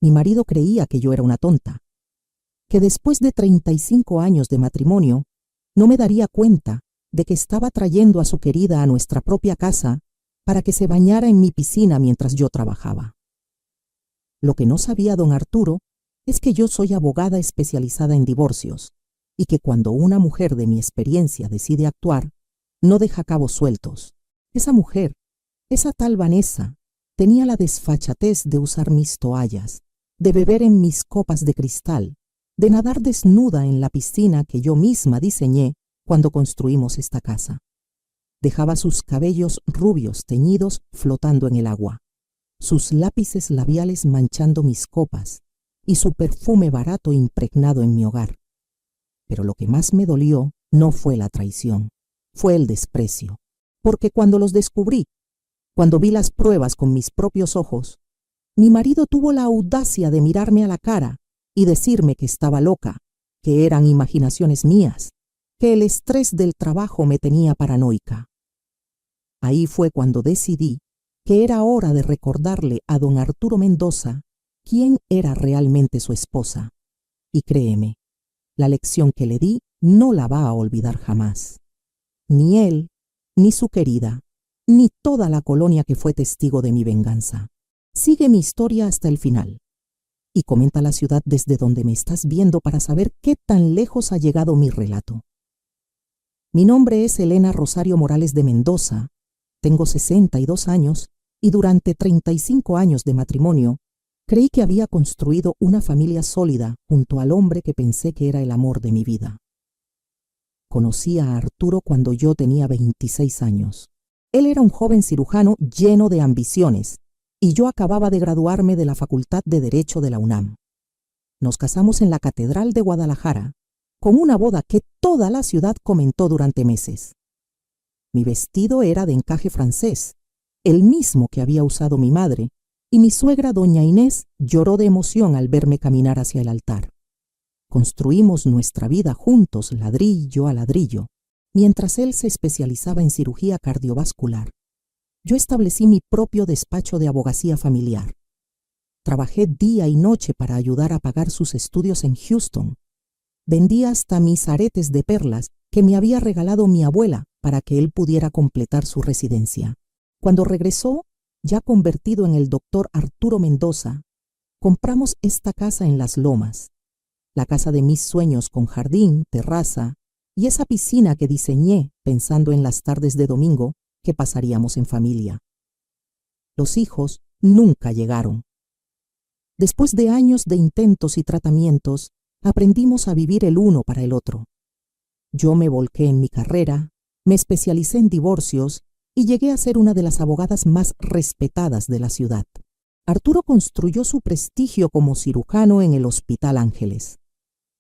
Mi marido creía que yo era una tonta, que después de 35 años de matrimonio no me daría cuenta de que estaba trayendo a su querida a nuestra propia casa para que se bañara en mi piscina mientras yo trabajaba. Lo que no sabía don Arturo es que yo soy abogada especializada en divorcios y que cuando una mujer de mi experiencia decide actuar, no deja cabos sueltos. Esa mujer, esa tal Vanessa, tenía la desfachatez de usar mis toallas, de beber en mis copas de cristal, de nadar desnuda en la piscina que yo misma diseñé cuando construimos esta casa. Dejaba sus cabellos rubios teñidos flotando en el agua, sus lápices labiales manchando mis copas y su perfume barato impregnado en mi hogar. Pero lo que más me dolió no fue la traición, fue el desprecio, porque cuando los descubrí, cuando vi las pruebas con mis propios ojos, mi marido tuvo la audacia de mirarme a la cara y decirme que estaba loca, que eran imaginaciones mías, que el estrés del trabajo me tenía paranoica. Ahí fue cuando decidí que era hora de recordarle a don Arturo Mendoza quién era realmente su esposa. Y créeme, la lección que le di no la va a olvidar jamás. Ni él, ni su querida, ni toda la colonia que fue testigo de mi venganza. Sigue mi historia hasta el final. Y comenta la ciudad desde donde me estás viendo para saber qué tan lejos ha llegado mi relato. Mi nombre es Elena Rosario Morales de Mendoza, tengo 62 años y durante 35 años de matrimonio creí que había construido una familia sólida junto al hombre que pensé que era el amor de mi vida. Conocí a Arturo cuando yo tenía 26 años. Él era un joven cirujano lleno de ambiciones y yo acababa de graduarme de la Facultad de Derecho de la UNAM. Nos casamos en la Catedral de Guadalajara, con una boda que toda la ciudad comentó durante meses. Mi vestido era de encaje francés, el mismo que había usado mi madre, y mi suegra doña Inés lloró de emoción al verme caminar hacia el altar. Construimos nuestra vida juntos, ladrillo a ladrillo, mientras él se especializaba en cirugía cardiovascular. Yo establecí mi propio despacho de abogacía familiar. Trabajé día y noche para ayudar a pagar sus estudios en Houston. Vendí hasta mis aretes de perlas que me había regalado mi abuela para que él pudiera completar su residencia. Cuando regresó, ya convertido en el doctor Arturo Mendoza, compramos esta casa en Las Lomas, la casa de mis sueños con jardín, terraza y esa piscina que diseñé pensando en las tardes de domingo que pasaríamos en familia. Los hijos nunca llegaron. Después de años de intentos y tratamientos, aprendimos a vivir el uno para el otro. Yo me volqué en mi carrera, me especialicé en divorcios y llegué a ser una de las abogadas más respetadas de la ciudad. Arturo construyó su prestigio como cirujano en el Hospital Ángeles.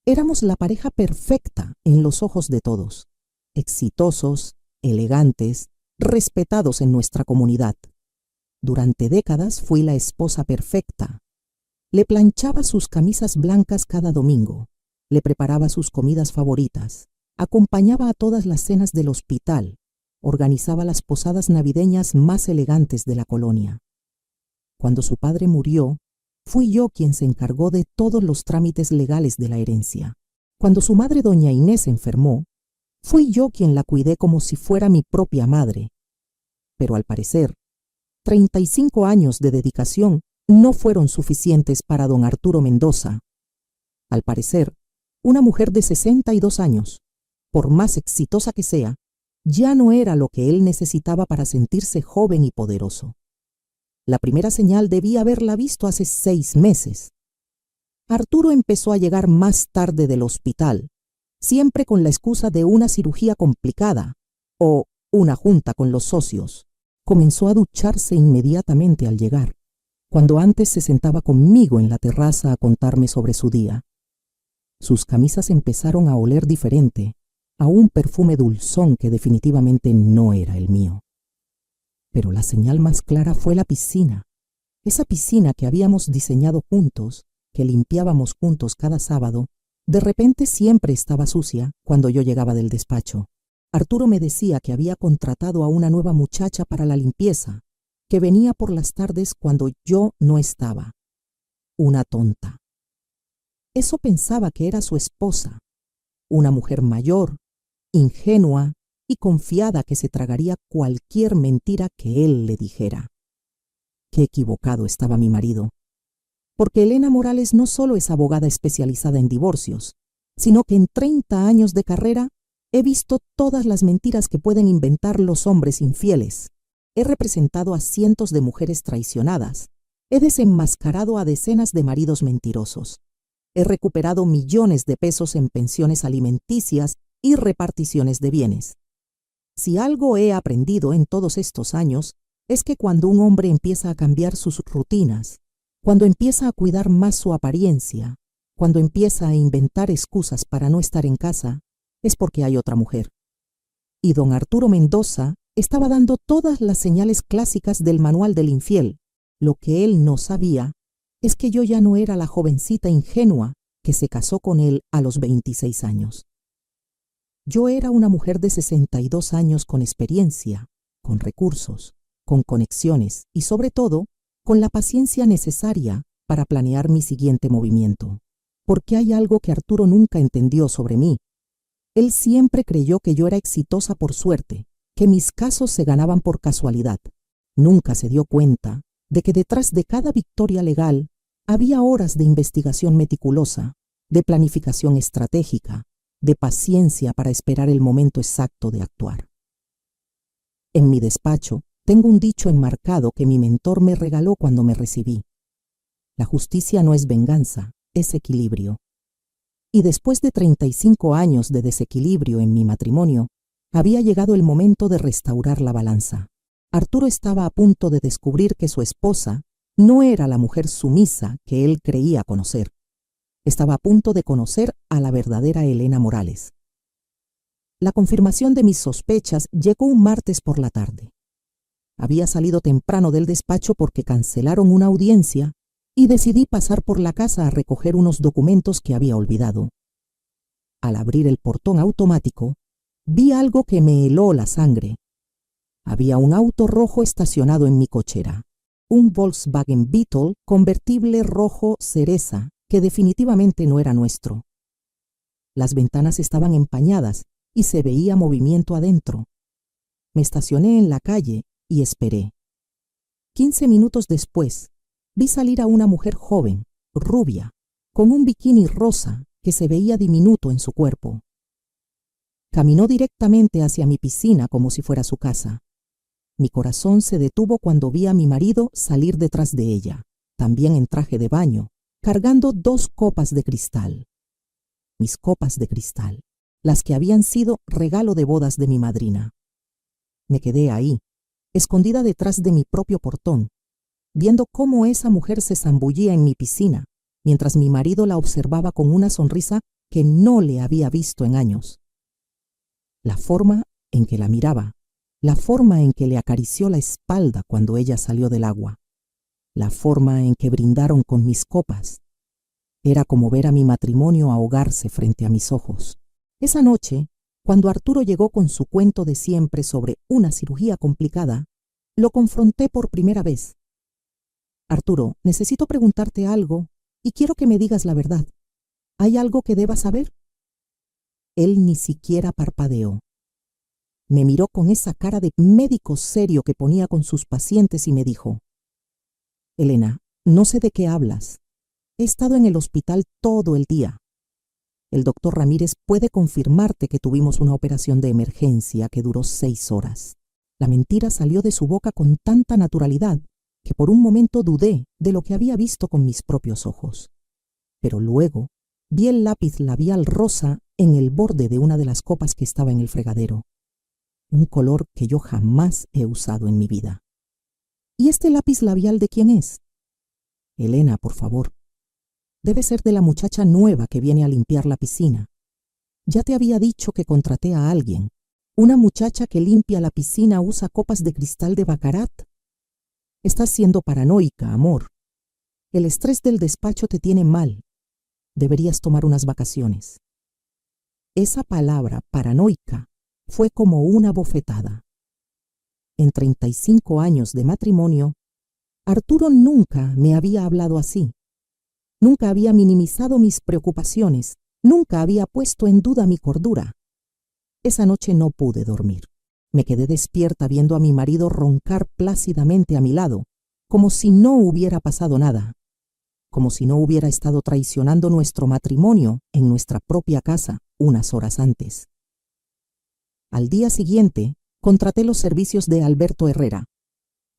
Éramos la pareja perfecta en los ojos de todos, exitosos, elegantes, respetados en nuestra comunidad. Durante décadas fui la esposa perfecta. Le planchaba sus camisas blancas cada domingo, le preparaba sus comidas favoritas, acompañaba a todas las cenas del hospital, organizaba las posadas navideñas más elegantes de la colonia. Cuando su padre murió, fui yo quien se encargó de todos los trámites legales de la herencia. Cuando su madre doña Inés enfermó, fui yo quien la cuidé como si fuera mi propia madre. Pero al parecer, 35 años de dedicación no fueron suficientes para don Arturo Mendoza. Al parecer, una mujer de 62 años, por más exitosa que sea, ya no era lo que él necesitaba para sentirse joven y poderoso. La primera señal debía haberla visto hace 6 meses. Arturo empezó a llegar más tarde del hospital, siempre con la excusa de una cirugía complicada o una junta con los socios. Comenzó a ducharse inmediatamente al llegar, cuando antes se sentaba conmigo en la terraza a contarme sobre su día. Sus camisas empezaron a oler diferente, a un perfume dulzón que definitivamente no era el mío. Pero la señal más clara fue la piscina, esa piscina que habíamos diseñado juntos, que limpiábamos juntos cada sábado. De repente siempre estaba sucia cuando yo llegaba del despacho. Arturo me decía que había contratado a una nueva muchacha para la limpieza, que venía por las tardes cuando yo no estaba. una tonta. Eso pensaba que era su esposa, una mujer mayor, ingenua y confiada que se tragaría cualquier mentira que él le dijera. Qué equivocado estaba mi marido, porque Elena Morales no solo es abogada especializada en divorcios, sino que en 30 años de carrera he visto todas las mentiras que pueden inventar los hombres infieles. He representado a cientos de mujeres traicionadas. He desenmascarado a decenas de maridos mentirosos. He recuperado millones de pesos en pensiones alimenticias y reparticiones de bienes. Si algo he aprendido en todos estos años, es que cuando un hombre empieza a cambiar sus rutinas, cuando empieza a cuidar más su apariencia, cuando empieza a inventar excusas para no estar en casa, es porque hay otra mujer. Y don Arturo Mendoza estaba dando todas las señales clásicas del manual del infiel. Lo que él no sabía es que yo ya no era la jovencita ingenua que se casó con él a los 26 años. Yo era una mujer de 62 años con experiencia, con recursos, con conexiones y sobre todo con la paciencia necesaria para planear mi siguiente movimiento. Porque hay algo que Arturo nunca entendió sobre mí. Él siempre creyó que yo era exitosa por suerte, que mis casos se ganaban por casualidad. Nunca se dio cuenta de que detrás de cada victoria legal había horas de investigación meticulosa, de planificación estratégica, de paciencia para esperar el momento exacto de actuar. En mi despacho tengo un dicho enmarcado que mi mentor me regaló cuando me recibí. La justicia no es venganza, es equilibrio. Y después de 35 años de desequilibrio en mi matrimonio, había llegado el momento de restaurar la balanza. Arturo estaba a punto de descubrir que su esposa no era la mujer sumisa que él creía conocer. Estaba a punto de conocer a la verdadera Elena Morales. La confirmación de mis sospechas llegó un martes por la tarde. Había salido temprano del despacho porque cancelaron una audiencia y decidí pasar por la casa a recoger unos documentos que había olvidado. Al abrir el portón automático, vi algo que me heló la sangre. Había un auto rojo estacionado en mi cochera, un Volkswagen Beetle convertible rojo cereza, que definitivamente no era nuestro. Las ventanas estaban empañadas y se veía movimiento adentro. Me estacioné en la calle y esperé. 15 minutos después, vi salir a una mujer joven, rubia, con un bikini rosa que se veía diminuto en su cuerpo. Caminó directamente hacia mi piscina como si fuera su casa. Mi corazón se detuvo cuando vi a mi marido salir detrás de ella, también en traje de baño, cargando 2 copas de cristal. Mis copas de cristal, las que habían sido regalo de bodas de mi madrina. Me quedé ahí, escondida detrás de mi propio portón, viendo cómo esa mujer se zambullía en mi piscina, mientras mi marido la observaba con una sonrisa que no le había visto en años. La forma en que la miraba, la forma en que le acarició la espalda cuando ella salió del agua, la forma en que brindaron con mis copas, era como ver a mi matrimonio ahogarse frente a mis ojos. Esa noche, cuando Arturo llegó con su cuento de siempre sobre una cirugía complicada, lo confronté por primera vez. Arturo, necesito preguntarte algo y quiero que me digas la verdad. ¿Hay algo que deba saber? Él ni siquiera parpadeó. Me miró con esa cara de médico serio que ponía con sus pacientes y me dijo: Elena, no sé de qué hablas. He estado en el hospital todo el día. El doctor Ramírez puede confirmarte que tuvimos una operación de emergencia que duró 6 horas. La mentira salió de su boca con tanta naturalidad que por un momento dudé de lo que había visto con mis propios ojos. Pero luego vi el lápiz labial rosa en el borde de una de las copas que estaba en el fregadero. Un color que yo jamás he usado en mi vida. ¿Y este lápiz labial de quién es? Elena, por favor. Debe ser de la muchacha nueva que viene a limpiar la piscina. Ya te había dicho que contraté a alguien. Una muchacha que limpia la piscina usa copas de cristal de baccarat. Estás siendo paranoica, amor. El estrés del despacho te tiene mal. Deberías tomar unas vacaciones. Esa palabra, paranoica, fue como una bofetada. En 35 años de matrimonio, Arturo nunca me había hablado así. Nunca había minimizado mis preocupaciones, nunca había puesto en duda mi cordura. Esa noche no pude dormir. Me quedé despierta viendo a mi marido roncar plácidamente a mi lado, como si no hubiera pasado nada, como si no hubiera estado traicionando nuestro matrimonio en nuestra propia casa unas horas antes. Al día siguiente, contraté los servicios de Alberto Herrera,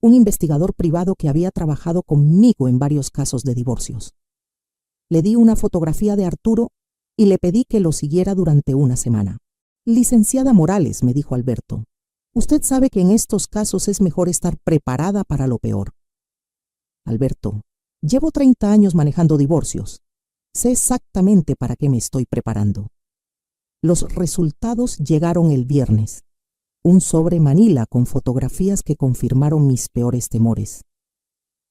un investigador privado que había trabajado conmigo en varios casos de divorcios. Le di una fotografía de Arturo y le pedí que lo siguiera durante una semana. Licenciada Morales, me dijo Alberto, usted sabe que en estos casos es mejor estar preparada para lo peor. Alberto, llevo 30 años manejando divorcios. Sé exactamente para qué me estoy preparando. Los resultados llegaron el viernes. Un sobre Manila con fotografías que confirmaron mis peores temores.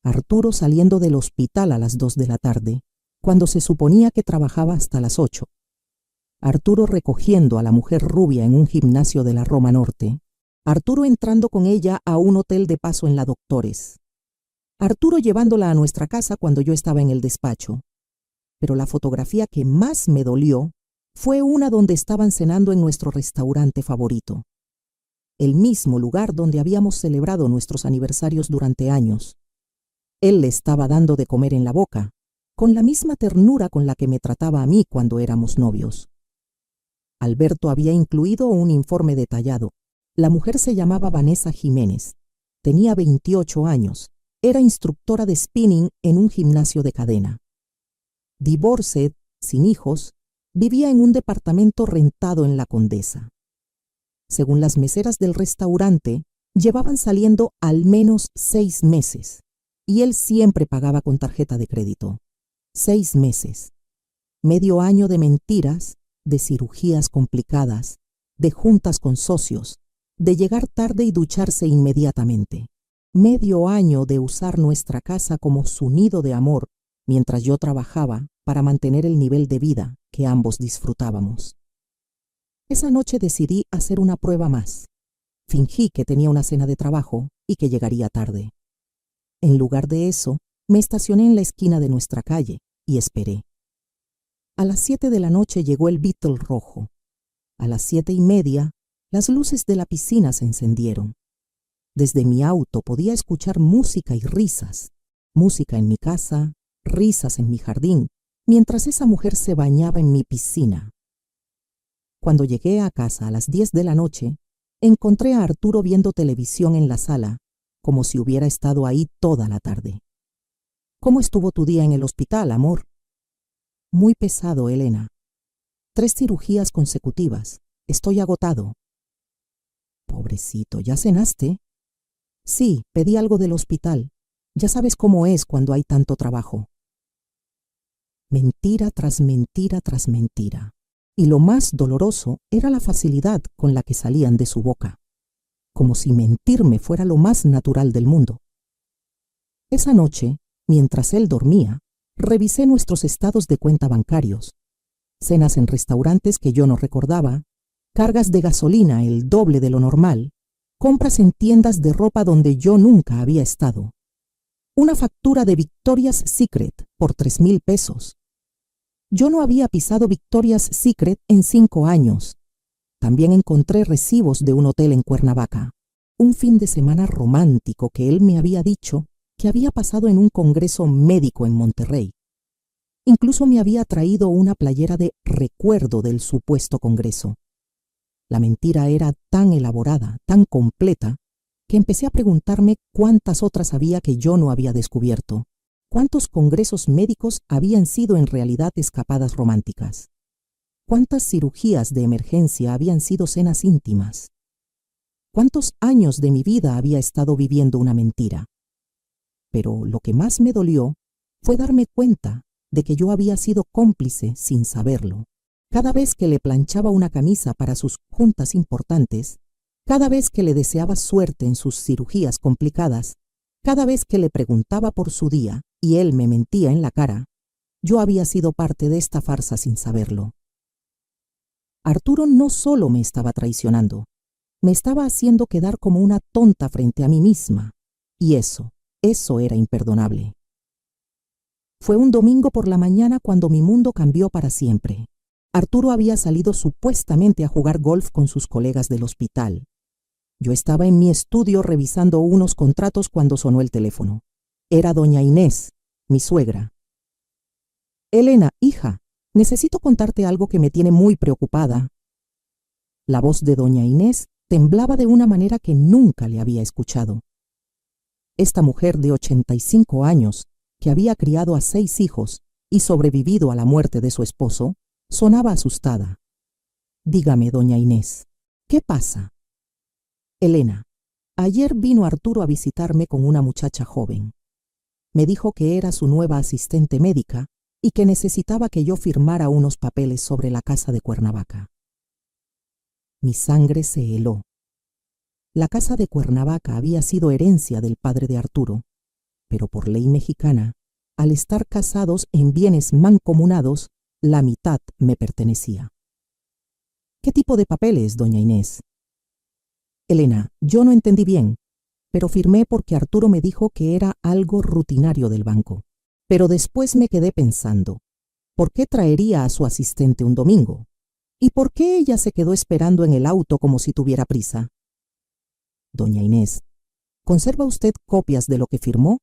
Arturo saliendo del hospital a las 2 de la tarde, cuando se suponía que trabajaba hasta las 8. Arturo recogiendo a la mujer rubia en un gimnasio de la Roma Norte. Arturo entrando con ella a un hotel de paso en la Doctores. Arturo llevándola a nuestra casa cuando yo estaba en el despacho. Pero la fotografía que más me dolió fue una donde estaban cenando en nuestro restaurante favorito. El mismo lugar donde habíamos celebrado nuestros aniversarios durante años. Él le estaba dando de comer en la boca, con la misma ternura con la que me trataba a mí cuando éramos novios. Alberto había incluido un informe detallado. La mujer se llamaba Vanessa Jiménez. Tenía 28 años. Era instructora de spinning en un gimnasio de cadena. Divorced, sin hijos, vivía en un departamento rentado en La Condesa. Según las meseras del restaurante, llevaban saliendo al menos 6 meses, y él siempre pagaba con tarjeta de crédito. 6 meses. Medio año de mentiras, de cirugías complicadas, de juntas con socios, de llegar tarde y ducharse inmediatamente. Medio año de usar nuestra casa como su nido de amor, mientras yo trabajaba para mantener el nivel de vida que ambos disfrutábamos. Esa noche decidí hacer una prueba más. Fingí que tenía una cena de trabajo y que llegaría tarde. En lugar de eso, me estacioné en la esquina de nuestra calle y esperé. A las 7 de la noche llegó el Beetle rojo. A las 7:30, las luces de la piscina se encendieron. Desde mi auto podía escuchar música y risas. Música en mi casa, risas en mi jardín, mientras esa mujer se bañaba en mi piscina. Cuando llegué a casa a las 10 de la noche, encontré a Arturo viendo televisión en la sala, como si hubiera estado ahí toda la tarde. ¿Cómo estuvo tu día en el hospital, amor? Muy pesado, Elena. 3 cirugías consecutivas. Estoy agotado. Pobrecito, ¿ya cenaste? Sí, pedí algo del hospital. Ya sabes cómo es cuando hay tanto trabajo. Mentira tras mentira tras mentira. Y lo más doloroso era la facilidad con la que salían de su boca, como si mentirme fuera lo más natural del mundo. Esa noche, mientras él dormía, revisé nuestros estados de cuenta bancarios, cenas en restaurantes que yo no recordaba, cargas de gasolina el doble de lo normal, compras en tiendas de ropa donde yo nunca había estado, una factura de Victoria's Secret por 3,000 pesos. Yo no había pisado Victoria's Secret en 5 años. También encontré recibos de un hotel en Cuernavaca, un fin de semana romántico que él me había dicho que había pasado en un congreso médico en Monterrey. Incluso me había traído una playera de recuerdo del supuesto congreso. La mentira era tan elaborada, tan completa, que empecé a preguntarme cuántas otras había que yo no había descubierto. ¿Cuántos congresos médicos habían sido en realidad escapadas románticas? ¿Cuántas cirugías de emergencia habían sido cenas íntimas? ¿Cuántos años de mi vida había estado viviendo una mentira? Pero lo que más me dolió fue darme cuenta de que yo había sido cómplice sin saberlo. Cada vez que le planchaba una camisa para sus juntas importantes, cada vez que le deseaba suerte en sus cirugías complicadas, cada vez que le preguntaba por su día y él me mentía en la cara, yo había sido parte de esta farsa sin saberlo. Arturo no solo me estaba traicionando, me estaba haciendo quedar como una tonta frente a mí misma, y eso era imperdonable. Fue un domingo por la mañana cuando mi mundo cambió para siempre. Arturo había salido supuestamente a jugar golf con sus colegas del hospital. Yo estaba en mi estudio revisando unos contratos cuando sonó el teléfono. Era doña Inés, mi suegra. Elena, hija, necesito contarte algo que me tiene muy preocupada. La voz de doña Inés temblaba de una manera que nunca le había escuchado. Esta mujer de 85 años, que había criado a 6 hijos y sobrevivido a la muerte de su esposo, sonaba asustada. Dígame, doña Inés, ¿qué pasa? Elena, ayer vino Arturo a visitarme con una muchacha joven. Me dijo que era su nueva asistente médica y que necesitaba que yo firmara unos papeles sobre la casa de Cuernavaca. Mi sangre se heló. La casa de Cuernavaca había sido herencia del padre de Arturo, pero por ley mexicana, al estar casados en bienes mancomunados, la mitad me pertenecía. ¿Qué tipo de papeles, doña Inés? Elena, yo no entendí bien, pero firmé porque Arturo me dijo que era algo rutinario del banco. Pero después me quedé pensando, ¿por qué traería a su asistente un domingo? ¿Y por qué ella se quedó esperando en el auto como si tuviera prisa? Doña Inés, ¿conserva usted copias de lo que firmó?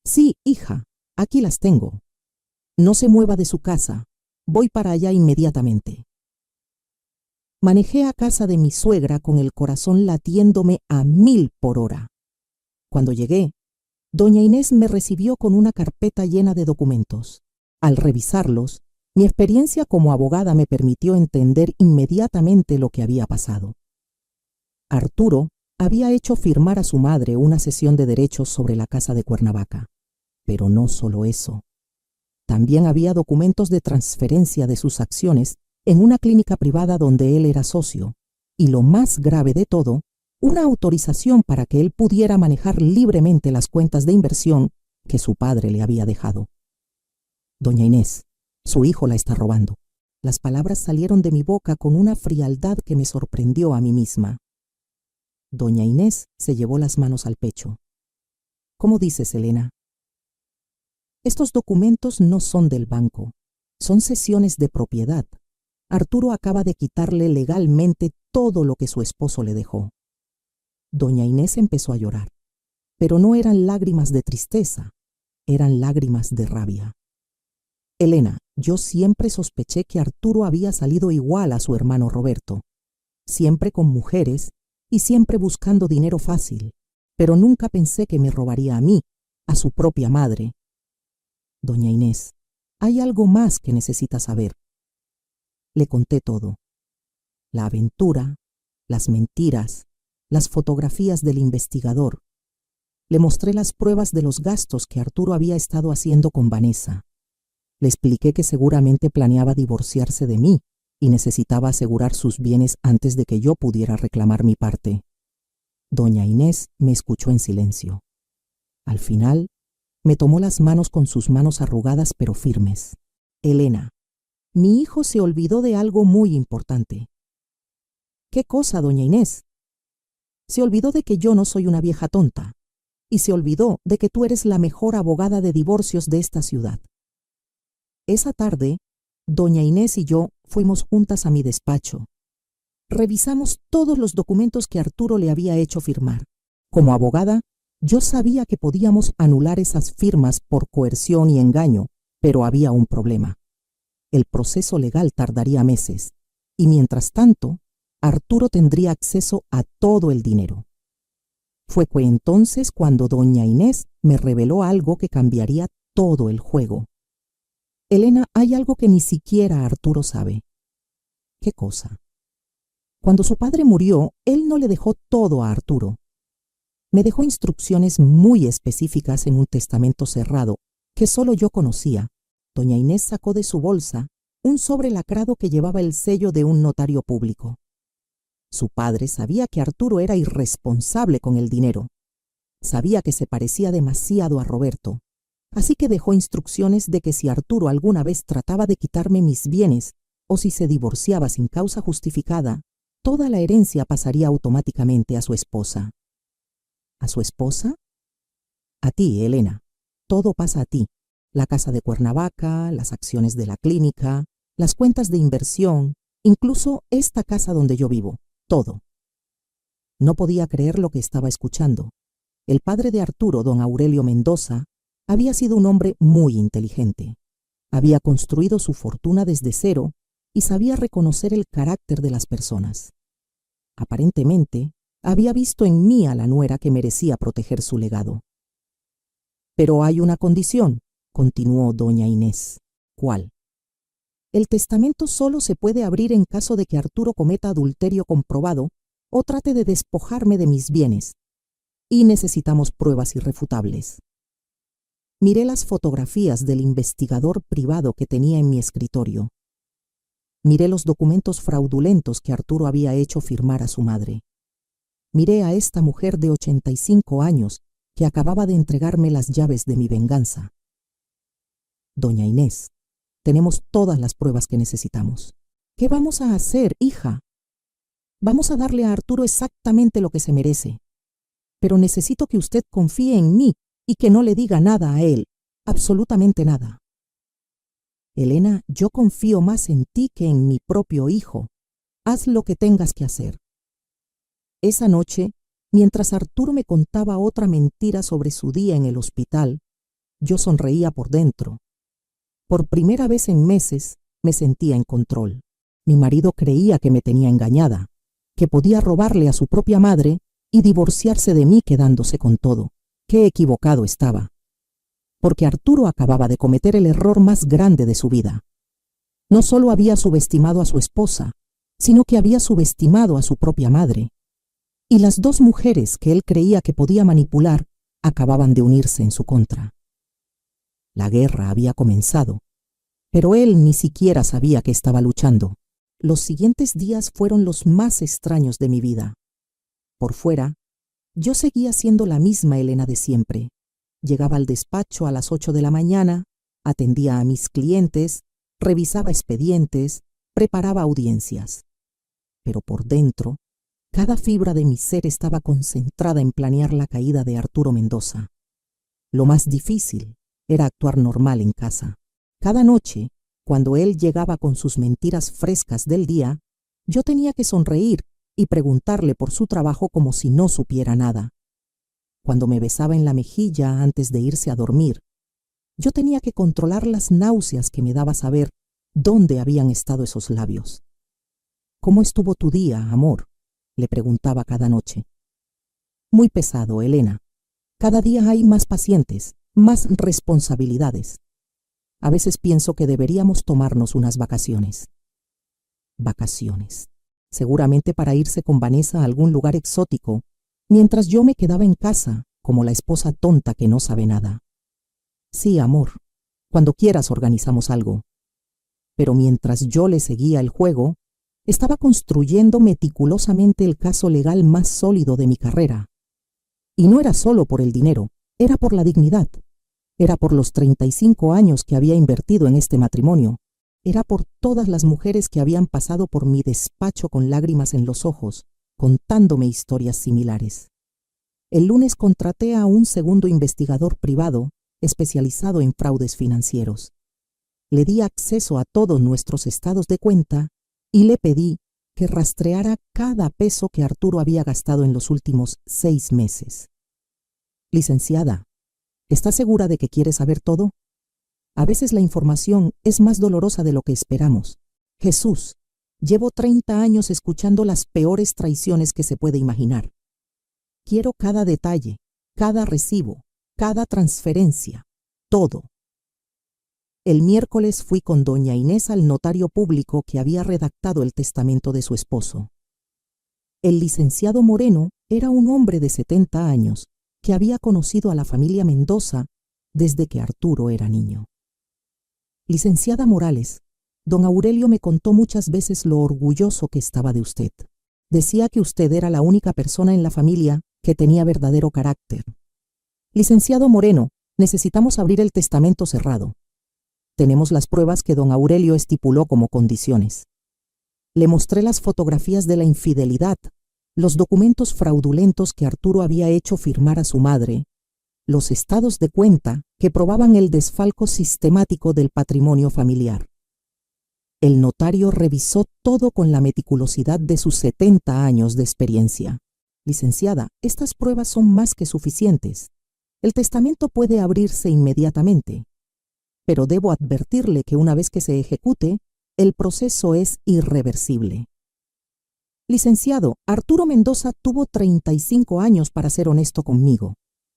Sí, hija, aquí las tengo. No se mueva de su casa, voy para allá inmediatamente. Manejé a casa de mi suegra con el corazón latiéndome a 1000 por hora. Cuando llegué, doña Inés me recibió con una carpeta llena de documentos. Al revisarlos, mi experiencia como abogada me permitió entender inmediatamente lo que había pasado. Arturo había hecho firmar a su madre una cesión de derechos sobre la casa de Cuernavaca. Pero no solo eso. También había documentos de transferencia de sus acciones en una clínica privada donde él era socio, y lo más grave de todo, una autorización para que él pudiera manejar libremente las cuentas de inversión que su padre le había dejado. Doña Inés, su hijo la está robando. Las palabras salieron de mi boca con una frialdad que me sorprendió a mí misma. Doña Inés se llevó las manos al pecho. ¿Cómo dices, Elena? Estos documentos no son del banco, son cesiones de propiedad. Arturo acaba de quitarle legalmente todo lo que su esposo le dejó. Doña Inés empezó a llorar, pero no eran lágrimas de tristeza, eran lágrimas de rabia. Elena, yo siempre sospeché que Arturo había salido igual a su hermano Roberto, siempre con mujeres y siempre buscando dinero fácil, pero nunca pensé que me robaría a mí, a su propia madre. Doña Inés, hay algo más que necesita saber. Le conté todo. La aventura, las mentiras, las fotografías del investigador. Le mostré las pruebas de los gastos que Arturo había estado haciendo con Vanessa. Le expliqué que seguramente planeaba divorciarse de mí y necesitaba asegurar sus bienes antes de que yo pudiera reclamar mi parte. Doña Inés me escuchó en silencio. Al final, me tomó las manos con sus manos arrugadas pero firmes. Elena, mi hijo se olvidó de algo muy importante. ¿Qué cosa, doña Inés? Se olvidó de que yo no soy una vieja tonta, y se olvidó de que tú eres la mejor abogada de divorcios de esta ciudad. Esa tarde, doña Inés y yo fuimos juntas a mi despacho. Revisamos todos los documentos que Arturo le había hecho firmar. Como abogada, yo sabía que podíamos anular esas firmas por coerción y engaño, pero había un problema. El proceso legal tardaría meses, y mientras tanto, Arturo tendría acceso a todo el dinero. Fue entonces cuando doña Inés me reveló algo que cambiaría todo el juego. Elena, hay algo que ni siquiera Arturo sabe. ¿Qué cosa? Cuando su padre murió, él no le dejó todo a Arturo. Me dejó instrucciones muy específicas en un testamento cerrado que solo yo conocía. Doña Inés sacó de su bolsa un sobre lacrado que llevaba el sello de un notario público. Su padre sabía que Arturo era irresponsable con el dinero. Sabía que se parecía demasiado a Roberto. Así que dejó instrucciones de que si Arturo alguna vez trataba de quitarme mis bienes o si se divorciaba sin causa justificada, toda la herencia pasaría automáticamente a su esposa. ¿A su esposa? A ti, Elena. Todo pasa a ti. La casa de Cuernavaca, las acciones de la clínica, las cuentas de inversión, incluso esta casa donde yo vivo, todo. No podía creer lo que estaba escuchando. El padre de Arturo, don Aurelio Mendoza, había sido un hombre muy inteligente. Había construido su fortuna desde cero y sabía reconocer el carácter de las personas. Aparentemente, había visto en mí a la nuera que merecía proteger su legado. Pero hay una condición, continuó doña Inés. ¿Cuál? El testamento solo se puede abrir en caso de que Arturo cometa adulterio comprobado o trate de despojarme de mis bienes. Y necesitamos pruebas irrefutables. Miré las fotografías del investigador privado que tenía en mi escritorio. Miré los documentos fraudulentos que Arturo había hecho firmar a su madre. Miré a esta mujer de 85 años que acababa de entregarme las llaves de mi venganza. Doña Inés, tenemos todas las pruebas que necesitamos. ¿Qué vamos a hacer, hija? Vamos a darle a Arturo exactamente lo que se merece. Pero necesito que usted confíe en mí y que no le diga nada a él, absolutamente nada. Elena, yo confío más en ti que en mi propio hijo. Haz lo que tengas que hacer. Esa noche, mientras Arturo me contaba otra mentira sobre su día en el hospital, yo sonreía por dentro. Por primera vez en meses me sentía en control. Mi marido creía que me tenía engañada, que podía robarle a su propia madre y divorciarse de mí quedándose con todo. Qué equivocado estaba. Porque Arturo acababa de cometer el error más grande de su vida. No solo había subestimado a su esposa, sino que había subestimado a su propia madre. Y las dos mujeres que él creía que podía manipular acababan de unirse en su contra. La guerra había comenzado, pero él ni siquiera sabía que estaba luchando. Los siguientes días fueron los más extraños de mi vida. Por fuera, yo seguía siendo la misma Elena de siempre. Llegaba al despacho a las 8 de la mañana, atendía a mis clientes, revisaba expedientes, preparaba audiencias. Pero por dentro, cada fibra de mi ser estaba concentrada en planear la caída de Arturo Mendoza. Lo más difícil era actuar normal en casa. Cada noche, cuando él llegaba con sus mentiras frescas del día, yo tenía que sonreír y preguntarle por su trabajo como si no supiera nada. Cuando me besaba en la mejilla antes de irse a dormir, yo tenía que controlar las náuseas que me daba saber dónde habían estado esos labios. ¿Cómo estuvo tu día, amor?, le preguntaba cada noche. Muy pesado, Elena. Cada día hay más pacientes, más responsabilidades. A veces pienso que deberíamos tomarnos unas vacaciones. Vacaciones. Seguramente para irse con Vanessa a algún lugar exótico, mientras yo me quedaba en casa, como la esposa tonta que no sabe nada. Sí, amor, cuando quieras organizamos algo. Pero mientras yo le seguía el juego, estaba construyendo meticulosamente el caso legal más sólido de mi carrera. Y no era solo por el dinero, era por la dignidad. Era por los 35 años que había invertido en este matrimonio. Era por todas las mujeres que habían pasado por mi despacho con lágrimas en los ojos, contándome historias similares. El lunes contraté a un segundo investigador privado especializado en fraudes financieros. Le di acceso a todos nuestros estados de cuenta y le pedí que rastreara cada peso que Arturo había gastado en los últimos 6 meses. Licenciada, ¿está segura de que quiere saber todo? A veces la información es más dolorosa de lo que esperamos. Jesús, llevo 30 años escuchando las peores traiciones que se puede imaginar. Quiero cada detalle, cada recibo, cada transferencia, todo. El miércoles fui con doña Inés al notario público que había redactado el testamento de su esposo. El licenciado Moreno era un hombre de 70 años que había conocido a la familia Mendoza desde que Arturo era niño. Licenciada Morales, don Aurelio me contó muchas veces lo orgulloso que estaba de usted. Decía que usted era la única persona en la familia que tenía verdadero carácter. Licenciado Moreno, necesitamos abrir el testamento cerrado. Tenemos las pruebas que don Aurelio estipuló como condiciones. Le mostré las fotografías de la infidelidad, los documentos fraudulentos que Arturo había hecho firmar a su madre, los estados de cuenta que probaban el desfalco sistemático del patrimonio familiar. El notario revisó todo con la meticulosidad de sus 70 años de experiencia. Licenciada, estas pruebas son más que suficientes. El testamento puede abrirse inmediatamente, pero debo advertirle que una vez que se ejecute, el proceso es irreversible. Licenciado, Arturo Mendoza tuvo 35 años para ser honesto conmigo.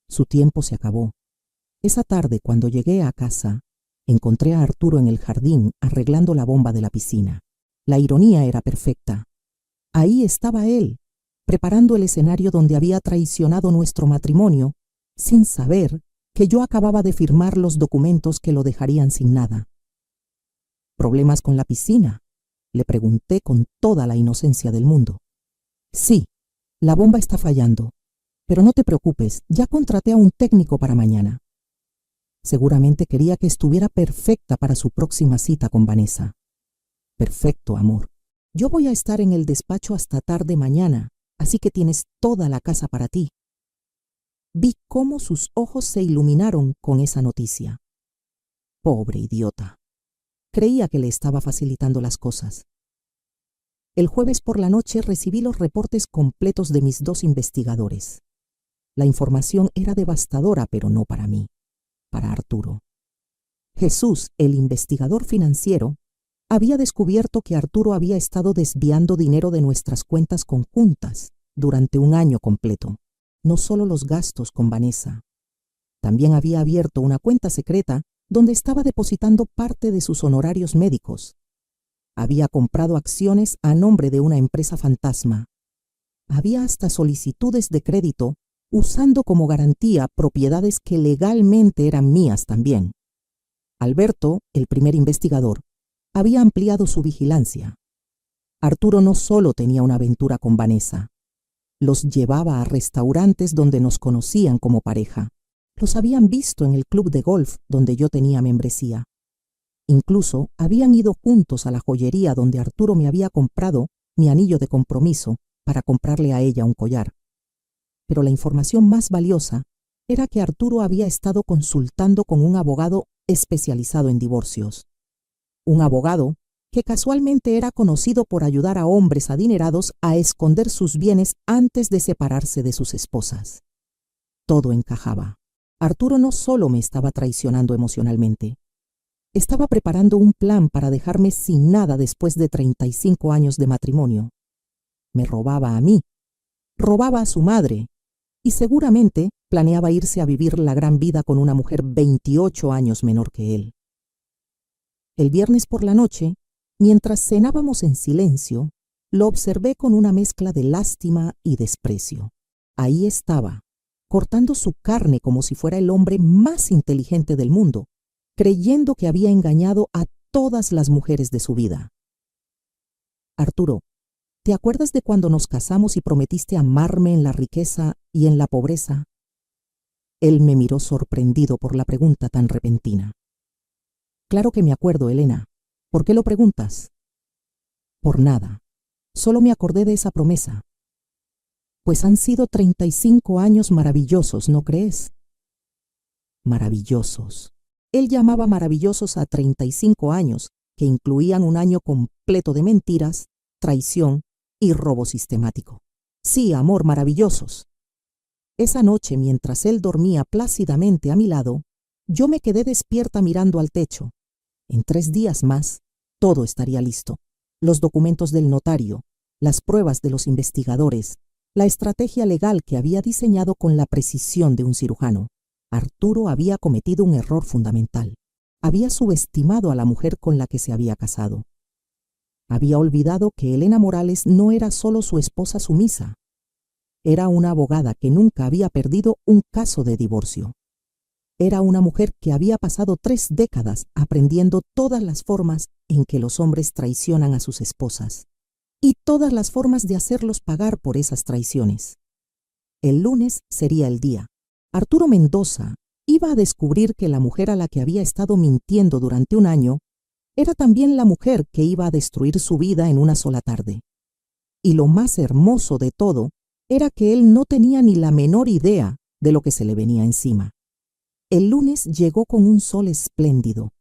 Su tiempo se acabó. Esa tarde, cuando llegué a casa, encontré a Arturo en el jardín arreglando la bomba de la piscina. La ironía era perfecta. Ahí estaba él, preparando el escenario donde había traicionado nuestro matrimonio, sin saber que yo acababa de firmar los documentos que lo dejarían sin nada. ¿Problemas con la piscina?, le pregunté con toda la inocencia del mundo. Sí, la bomba está fallando, pero no te preocupes, ya contraté a un técnico para mañana. Seguramente quería que estuviera perfecta para su próxima cita con Vanessa. Perfecto, amor. Yo voy a estar en el despacho hasta tarde mañana, así que tienes toda la casa para ti. Vi cómo sus ojos se iluminaron con esa noticia. Pobre idiota. Creía que le estaba facilitando las cosas. El jueves por la noche recibí los reportes completos de mis 2 investigadores. La información era devastadora, pero no para mí, para Arturo. Jesús, el investigador financiero, había descubierto que Arturo había estado desviando dinero de nuestras cuentas conjuntas durante un año completo. No solo los gastos con Vanessa. También había abierto una cuenta secreta donde estaba depositando parte de sus honorarios médicos. Había comprado acciones a nombre de una empresa fantasma. Había hasta solicitudes de crédito usando como garantía propiedades que legalmente eran mías también. Alberto, el primer investigador, había ampliado su vigilancia. Arturo no solo tenía una aventura con Vanessa, los llevaba a restaurantes donde nos conocían como pareja. Los habían visto en el club de golf donde yo tenía membresía. Incluso habían ido juntos a la joyería donde Arturo me había comprado mi anillo de compromiso para comprarle a ella un collar. Pero la información más valiosa era que Arturo había estado consultando con un abogado especializado en divorcios. Un abogado que casualmente era conocido por ayudar a hombres adinerados a esconder sus bienes antes de separarse de sus esposas. Todo encajaba. Arturo no solo me estaba traicionando emocionalmente, estaba preparando un plan para dejarme sin nada después de 35 años de matrimonio. Me robaba a mí, robaba a su madre, y seguramente planeaba irse a vivir la gran vida con una mujer 28 años menor que él. El viernes por la noche, mientras cenábamos en silencio, lo observé con una mezcla de lástima y desprecio. Ahí estaba, cortando su carne como si fuera el hombre más inteligente del mundo, creyendo que había engañado a todas las mujeres de su vida. Arturo, ¿te acuerdas de cuando nos casamos y prometiste amarme en la riqueza y en la pobreza? Él me miró sorprendido por la pregunta tan repentina. Claro que me acuerdo, Elena. ¿Por qué lo preguntas? Por nada. Solo me acordé de esa promesa. Pues han sido 35 años maravillosos, ¿no crees? Maravillosos. Él llamaba maravillosos a 35 años, que incluían un año completo de mentiras, traición y robo sistemático. Sí, amor, maravillosos. Esa noche, mientras él dormía plácidamente a mi lado, yo me quedé despierta mirando al techo. En 3 días más, todo estaría listo. Los documentos del notario, las pruebas de los investigadores, la estrategia legal que había diseñado con la precisión de un cirujano. Arturo había cometido un error fundamental. Había subestimado a la mujer con la que se había casado. Había olvidado que Elena Morales no era solo su esposa sumisa. Era una abogada que nunca había perdido un caso de divorcio. Era una mujer que había pasado 3 décadas aprendiendo todas las formas en que los hombres traicionan a sus esposas y todas las formas de hacerlos pagar por esas traiciones. El lunes sería el día. Arturo Mendoza iba a descubrir que la mujer a la que había estado mintiendo durante un año era también la mujer que iba a destruir su vida en una sola tarde. Y lo más hermoso de todo era que él no tenía ni la menor idea de lo que se le venía encima. El lunes llegó con un sol espléndido.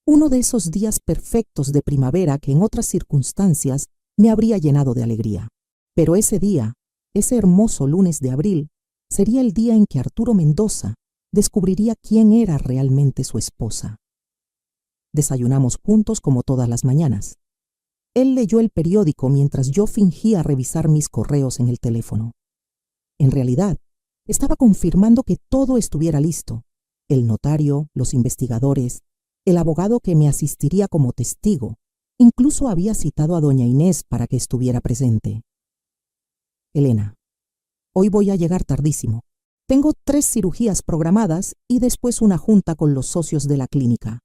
Uno de esos días perfectos de primavera que en otras circunstancias me habría llenado de alegría. Pero ese día, ese hermoso lunes de abril, sería el día en que Arturo Mendoza descubriría quién era realmente su esposa. Desayunamos juntos como todas las mañanas. Él leyó el periódico mientras yo fingía revisar mis correos en el teléfono. En realidad, estaba confirmando que todo estuviera listo. El notario, los investigadores, el abogado que me asistiría como testigo. Incluso había citado a doña Inés para que estuviera presente. Elena, hoy voy a llegar tardísimo. Tengo 3 cirugías programadas y después una junta con los socios de la clínica.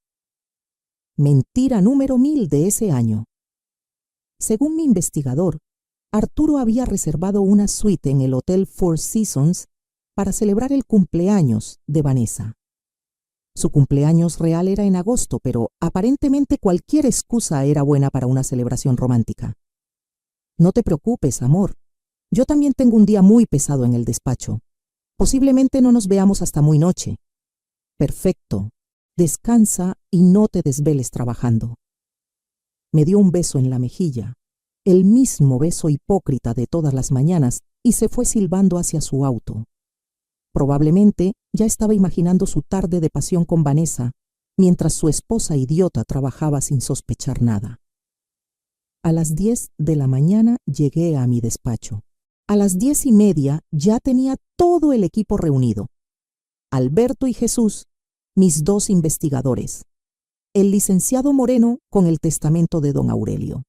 Mentira número 1000 de ese año. Según mi investigador, Arturo había reservado una suite en el Hotel Four Seasons para celebrar el cumpleaños de Vanessa. Su cumpleaños real era en agosto, pero aparentemente cualquier excusa era buena para una celebración romántica. No te preocupes, amor. Yo también tengo un día muy pesado en el despacho. Posiblemente no nos veamos hasta muy noche. Perfecto. Descansa y no te desveles trabajando. Me dio un beso en la mejilla, el mismo beso hipócrita de todas las mañanas, y se fue silbando hacia su auto. Probablemente ya estaba imaginando su tarde de pasión con Vanessa, mientras su esposa idiota trabajaba sin sospechar nada. A las 10 de la mañana llegué a mi despacho. A las 10:30 ya tenía todo el equipo reunido. Alberto y Jesús, mis 2 investigadores. El licenciado Moreno con el testamento de don Aurelio.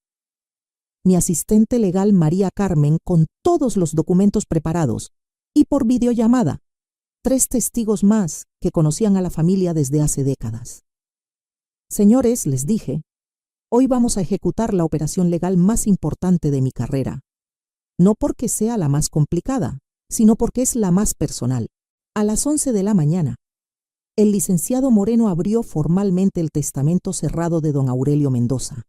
Mi asistente legal María Carmen con todos los documentos preparados y por videollamada 3 testigos más que conocían a la familia desde hace décadas. Señores, les dije, hoy vamos a ejecutar la operación legal más importante de mi carrera. No porque sea la más complicada, sino porque es la más personal. A las 11 de la mañana, el licenciado Moreno abrió formalmente el testamento cerrado de don Aurelio Mendoza.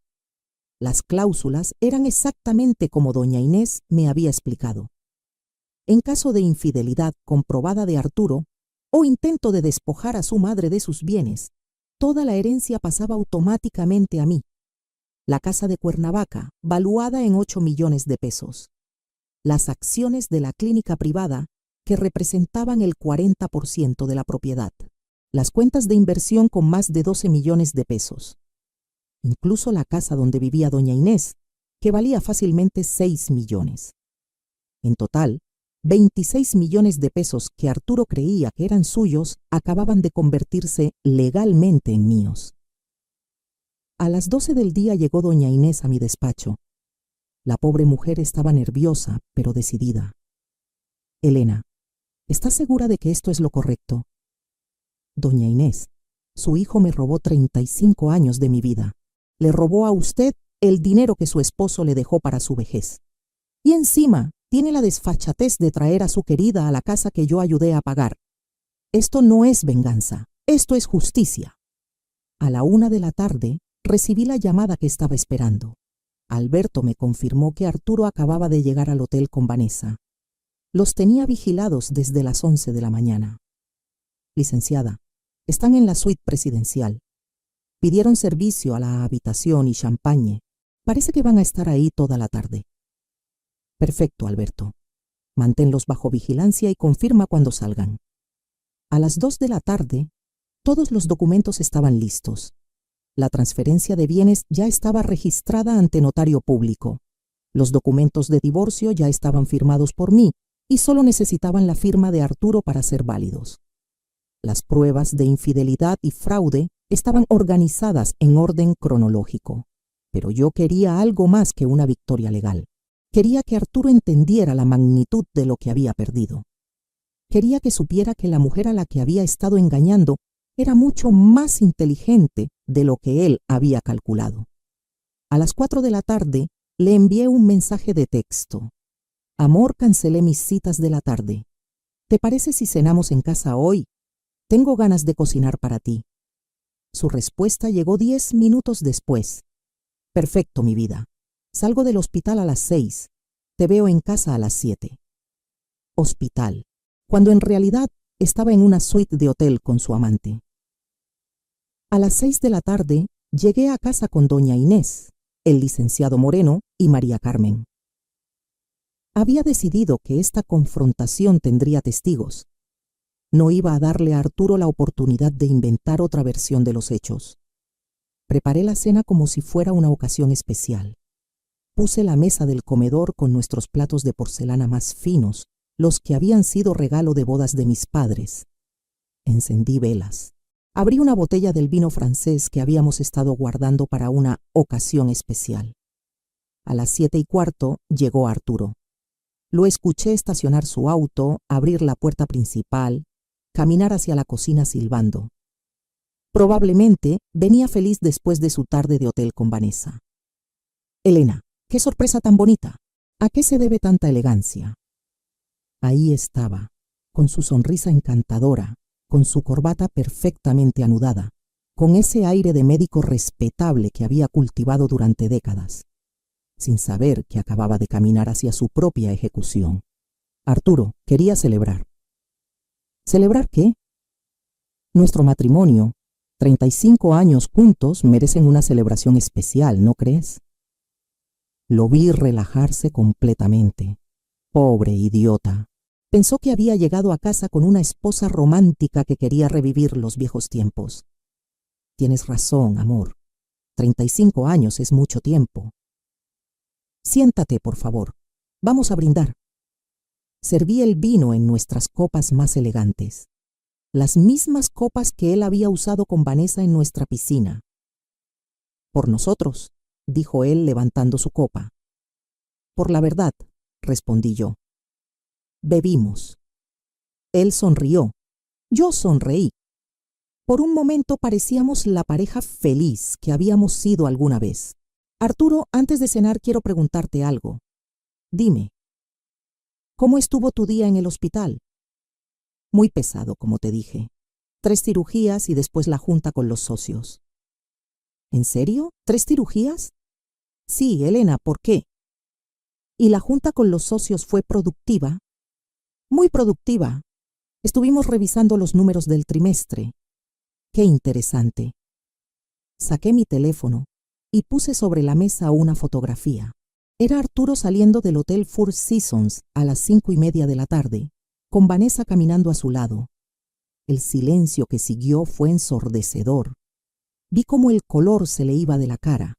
Las cláusulas eran exactamente como doña Inés me había explicado. En caso de infidelidad comprobada de Arturo o intento de despojar a su madre de sus bienes, toda la herencia pasaba automáticamente a mí. La casa de Cuernavaca, valuada en 8 millones de pesos. Las acciones de la clínica privada, que representaban el 40% de la propiedad. Las cuentas de inversión con más de 12 millones de pesos. Incluso la casa donde vivía doña Inés, que valía fácilmente 6 millones. En total, 26 millones de pesos que Arturo creía que eran suyos acababan de convertirse legalmente en míos. A las 12 del día llegó doña Inés a mi despacho. La pobre mujer estaba nerviosa, pero decidida. Elena, ¿estás segura de que esto es lo correcto? Doña Inés, su hijo me robó 35 años de mi vida. Le robó a usted el dinero que su esposo le dejó para su vejez. Y encima tiene la desfachatez de traer a su querida a la casa que yo ayudé a pagar. Esto no es venganza, esto es justicia. A la 1 de la tarde recibí la llamada que estaba esperando. Alberto me confirmó que Arturo acababa de llegar al hotel con Vanessa. Los tenía vigilados desde las 11 de la mañana. Licenciada, están en la suite presidencial. Pidieron servicio a la habitación y champagne. Parece que van a estar ahí toda la tarde. Perfecto, Alberto. Manténlos bajo vigilancia y confirma cuando salgan. A las 2 de la tarde, todos los documentos estaban listos. La transferencia de bienes ya estaba registrada ante notario público. Los documentos de divorcio ya estaban firmados por mí y solo necesitaban la firma de Arturo para ser válidos. Las pruebas de infidelidad y fraude estaban organizadas en orden cronológico. Pero yo quería algo más que una victoria legal. Quería que Arturo entendiera la magnitud de lo que había perdido. Quería que supiera que la mujer a la que había estado engañando era mucho más inteligente de lo que él había calculado. A las 4 de la tarde le envié un mensaje de texto. Amor, cancelé mis citas de la tarde. ¿Te parece si cenamos en casa hoy? Tengo ganas de cocinar para ti. Su respuesta llegó 10 minutos después. Perfecto, mi vida. Salgo del hospital a las 6. Te veo en casa a las 7. Hospital, cuando en realidad estaba en una suite de hotel con su amante. A las 6 de la tarde llegué a casa con doña Inés, el licenciado Moreno y María Carmen. Había decidido que esta confrontación tendría testigos. No iba a darle a Arturo la oportunidad de inventar otra versión de los hechos. Preparé la cena como si fuera una ocasión especial. Puse la mesa del comedor con nuestros platos de porcelana más finos, los que habían sido regalo de bodas de mis padres. Encendí velas. Abrí una botella del vino francés que habíamos estado guardando para una ocasión especial. A las 7:15 llegó Arturo. Lo escuché estacionar su auto, abrir la puerta principal, caminar hacia la cocina silbando. Probablemente venía feliz después de su tarde de hotel con Vanessa. Elena, qué sorpresa tan bonita. ¿A qué se debe tanta elegancia? Ahí estaba, con su sonrisa encantadora, con su corbata perfectamente anudada, con ese aire de médico respetable que había cultivado durante décadas, sin saber que acababa de caminar hacia su propia ejecución. Arturo quería celebrar. ¿Celebrar qué? Nuestro matrimonio, 35 años juntos, merecen una celebración especial, ¿no crees? Lo vi relajarse completamente. Pobre idiota. Pensó que había llegado a casa con una esposa romántica que quería revivir los viejos tiempos. Tienes razón, amor. 35 años es mucho tiempo. Siéntate, por favor. Vamos a brindar. Serví el vino en nuestras copas más elegantes, las mismas copas que él había usado con Vanessa en nuestra piscina. Por nosotros, dijo él levantando su copa. Por la verdad, respondí yo. Bebimos. Él sonrió. Yo sonreí. Por un momento parecíamos la pareja feliz que habíamos sido alguna vez. Arturo, antes de cenar quiero preguntarte algo. Dime, ¿cómo estuvo tu día en el hospital? Muy pesado, como te dije. 3 cirugías y después la junta con los socios. ¿En serio? ¿3 cirugías? Sí, Elena, ¿por qué? ¿Y la junta con los socios fue productiva? Muy productiva. Estuvimos revisando los números del trimestre. Qué interesante. Saqué mi teléfono y puse sobre la mesa una fotografía. Era Arturo saliendo del Hotel Four Seasons a las 5:30 de la tarde, con Vanessa caminando a su lado. El silencio que siguió fue ensordecedor. Vi cómo el color se le iba de la cara,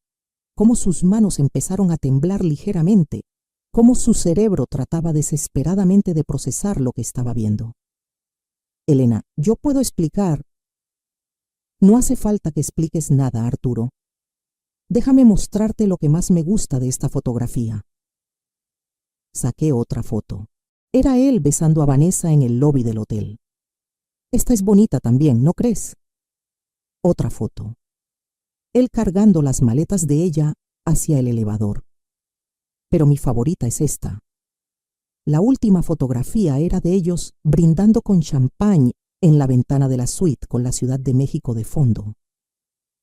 cómo sus manos empezaron a temblar ligeramente, cómo su cerebro trataba desesperadamente de procesar lo que estaba viendo. Elena, yo puedo explicar. No hace falta que expliques nada, Arturo. Déjame mostrarte lo que más me gusta de esta fotografía. Saqué otra foto. Era él besando a Vanessa en el lobby del hotel. Esta es bonita también, ¿no crees? Otra foto. Él cargando las maletas de ella hacia el elevador. Pero mi favorita es esta. La última fotografía era de ellos brindando con champán en la ventana de la suite con la Ciudad de México de fondo.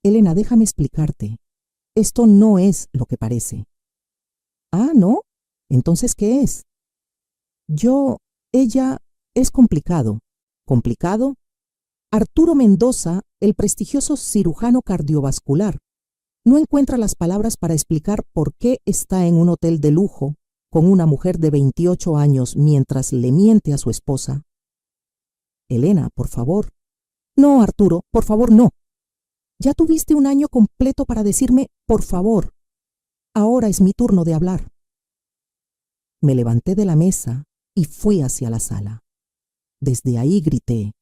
Elena, déjame explicarte. Esto no es lo que parece. Ah, ¿no? Entonces, ¿qué es? Ella, es complicado. ¿Complicado? Arturo Mendoza, el prestigioso cirujano cardiovascular, no encuentra las palabras para explicar por qué está en un hotel de lujo con una mujer de 28 años mientras le miente a su esposa. Elena, por favor. No, Arturo, por favor, no. Ya tuviste un año completo para decirme, por favor. Ahora es mi turno de hablar. Me levanté de la mesa y fui hacia la sala. Desde ahí grité: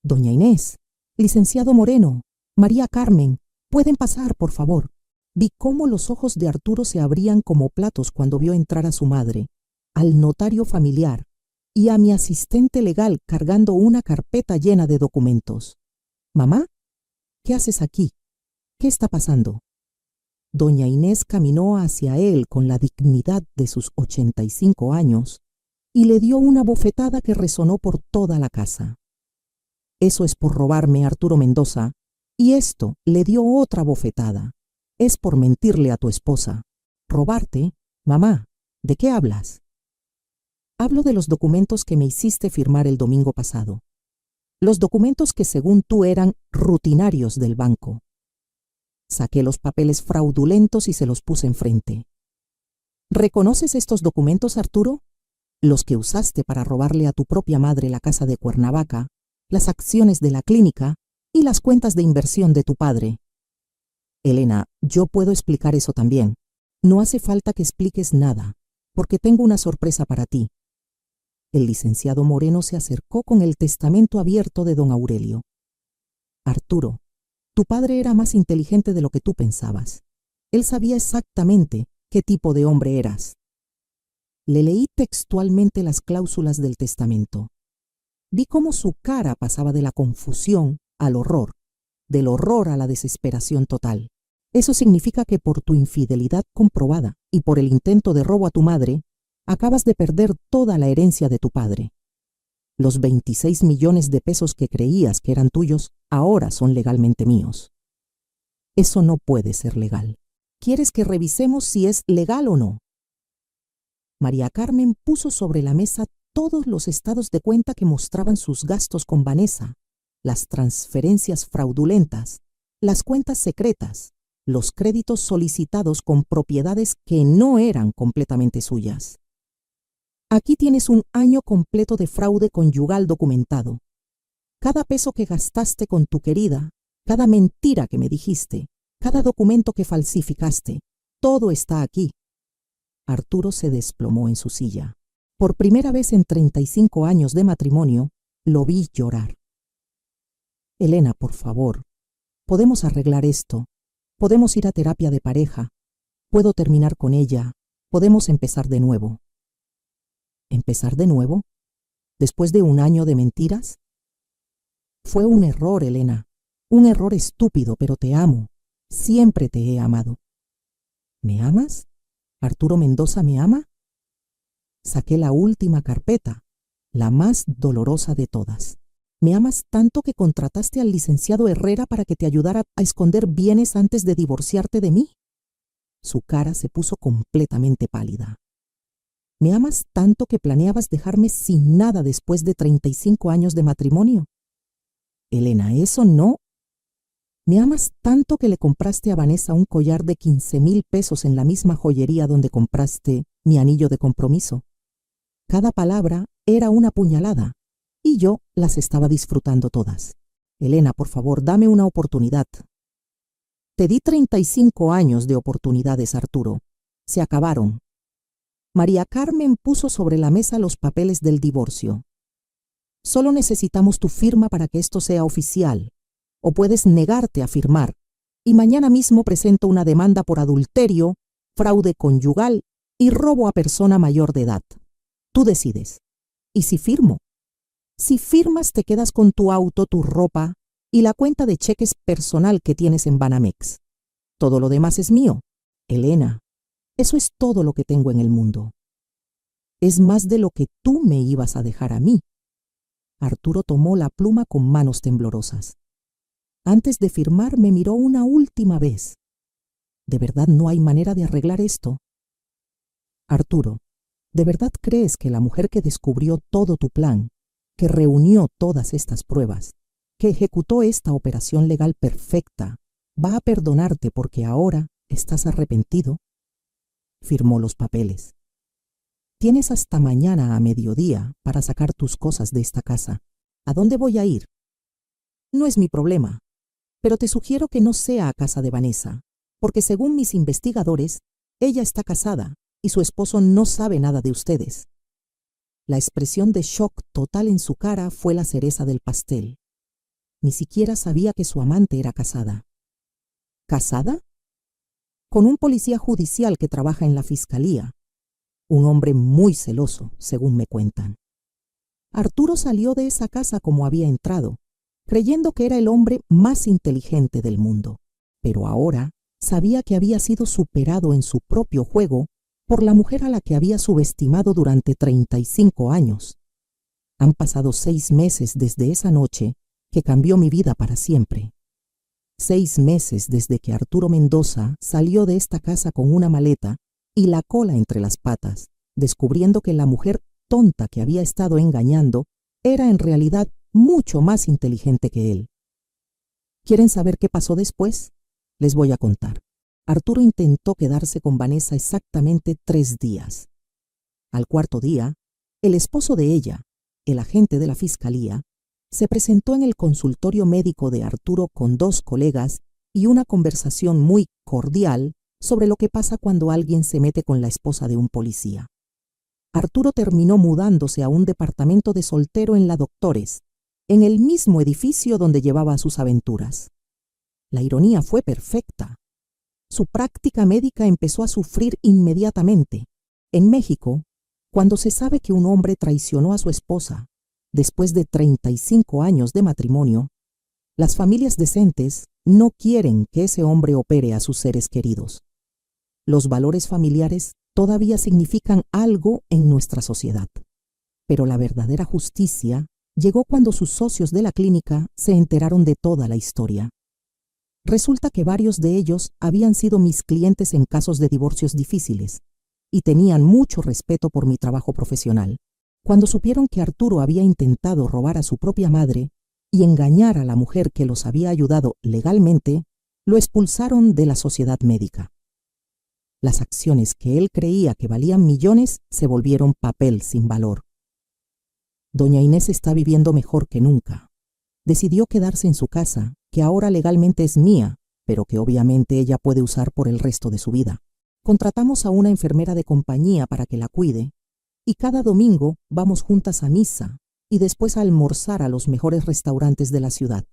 Doña Inés, licenciado Moreno, María Carmen, pueden pasar, por favor. Vi cómo los ojos de Arturo se abrían como platos cuando vio entrar a su madre, al notario familiar y a mi asistente legal cargando una carpeta llena de documentos. ¿Mamá? ¿Qué haces aquí? ¿Qué está pasando? Doña Inés caminó hacia él con la dignidad de sus 85 años y le dio una bofetada que resonó por toda la casa. Eso es por robarme, Arturo Mendoza, y esto le dio otra bofetada. Es por mentirle a tu esposa. ¿Robarte? Mamá, ¿de qué hablas? Hablo de los documentos que me hiciste firmar el domingo pasado. los documentos que según tú eran rutinarios del banco. Saqué los papeles fraudulentos y se los puse enfrente. ¿Reconoces estos documentos, Arturo? Los que usaste para robarle a tu propia madre la casa de Cuernavaca, las acciones de la clínica y las cuentas de inversión de tu padre. Elena, yo puedo explicar eso también. No hace falta que expliques nada, porque tengo una sorpresa para ti. El licenciado Moreno se acercó con el testamento abierto de don Aurelio. Arturo, tu padre era más inteligente de lo que tú pensabas. Él sabía exactamente qué tipo de hombre eras. Le leí textualmente las cláusulas del testamento. Vi cómo su cara pasaba de la confusión al horror, del horror a la desesperación total. Eso significa que por tu infidelidad comprobada y por el intento de robo a tu madre, acabas de perder toda la herencia de tu padre. Los 26 millones de pesos que creías que eran tuyos, ahora son legalmente míos. Eso no puede ser legal. ¿Quieres que revisemos si es legal o no? María Carmen puso sobre la mesa todos los estados de cuenta que mostraban sus gastos con Vanessa, las transferencias fraudulentas, las cuentas secretas, los créditos solicitados con propiedades que no eran completamente suyas. Aquí tienes un año completo de fraude conyugal documentado. Cada peso que gastaste con tu querida, cada mentira que me dijiste, cada documento que falsificaste, todo está aquí. Arturo se desplomó en su silla. Por primera vez en 35 años de matrimonio, lo vi llorar. Elena, por favor, podemos arreglar esto. Podemos ir a terapia de pareja. Puedo terminar con ella. Podemos empezar de nuevo. ¿Empezar de nuevo? ¿Después de un año de mentiras? Fue un error, Elena. Un error estúpido, pero te amo. Siempre te he amado. ¿Me amas? ¿Arturo Mendoza me ama? Saqué la última carpeta, la más dolorosa de todas. ¿Me amas tanto que contrataste al licenciado Herrera para que te ayudara a esconder bienes antes de divorciarte de mí? Su cara se puso completamente pálida. ¿Me amas tanto que planeabas dejarme sin nada después de 35 años de matrimonio? Elena, eso no. ¿Me amas tanto que le compraste a Vanessa un collar de 15,000 pesos en la misma joyería donde compraste mi anillo de compromiso? Cada palabra era una puñalada, y yo las estaba disfrutando todas. Elena, por favor, dame una oportunidad. Te di 35 años de oportunidades, Arturo. Se acabaron. María Carmen puso sobre la mesa los papeles del divorcio. Solo necesitamos tu firma para que esto sea oficial, o puedes negarte a firmar, y mañana mismo presento una demanda por adulterio, fraude conyugal y robo a persona mayor de edad. Tú decides. ¿Y si firmo? Si firmas, te quedas con tu auto, tu ropa y la cuenta de cheques personal que tienes en Banamex. Todo lo demás es mío. Elena, eso es todo lo que tengo en el mundo. Es más de lo que tú me ibas a dejar a mí. Arturo tomó la pluma con manos temblorosas. Antes de firmar, me miró una última vez. ¿De verdad no hay manera de arreglar esto? Arturo, ¿de verdad crees que la mujer que descubrió todo tu plan, que reunió todas estas pruebas, que ejecutó esta operación legal perfecta, va a perdonarte porque ahora estás arrepentido? Firmó los papeles. Tienes hasta mañana a mediodía para sacar tus cosas de esta casa. ¿A dónde voy a ir? No es mi problema, pero te sugiero que no sea a casa de Vanessa, porque según mis investigadores, ella está casada y su esposo no sabe nada de ustedes. La expresión de shock total en su cara fue la cereza del pastel. Ni siquiera sabía que su amante era casada. ¿Casada? Con un policía judicial que trabaja en la fiscalía. Un hombre muy celoso, según me cuentan. Arturo salió de esa casa como había entrado, creyendo que era el hombre más inteligente del mundo. Pero ahora sabía que había sido superado en su propio juego por la mujer a la que había subestimado durante 35 años. Han pasado 6 meses desde esa noche que cambió mi vida para siempre. 6 meses desde que Arturo Mendoza salió de esta casa con una maleta y la cola entre las patas, descubriendo que la mujer tonta que había estado engañando era en realidad mucho más inteligente que él. ¿Quieren saber qué pasó después? Les voy a contar. Arturo intentó quedarse con Vanessa exactamente 3 días. Al cuarto día, el esposo de ella, el agente de la fiscalía, se presentó en el consultorio médico de Arturo con 2 colegas y una conversación muy cordial sobre lo que pasa cuando alguien se mete con la esposa de un policía. Arturo terminó mudándose a un departamento de soltero en la Doctores, en el mismo edificio donde llevaba sus aventuras. La ironía fue perfecta. Su práctica médica empezó a sufrir inmediatamente. En México, cuando se sabe que un hombre traicionó a su esposa después de 35 años de matrimonio, las familias decentes no quieren que ese hombre opere a sus seres queridos. Los valores familiares todavía significan algo en nuestra sociedad. Pero la verdadera justicia llegó cuando sus socios de la clínica se enteraron de toda la historia. Resulta que varios de ellos habían sido mis clientes en casos de divorcios difíciles y tenían mucho respeto por mi trabajo profesional. Cuando supieron que Arturo había intentado robar a su propia madre y engañar a la mujer que los había ayudado legalmente, lo expulsaron de la sociedad médica. Las acciones que él creía que valían millones se volvieron papel sin valor. Doña Inés está viviendo mejor que nunca. Decidió quedarse en su casa, que ahora legalmente es mía, pero que obviamente ella puede usar por el resto de su vida. Contratamos a una enfermera de compañía para que la cuide, y cada domingo vamos juntas a misa y después a almorzar a los mejores restaurantes de la ciudad.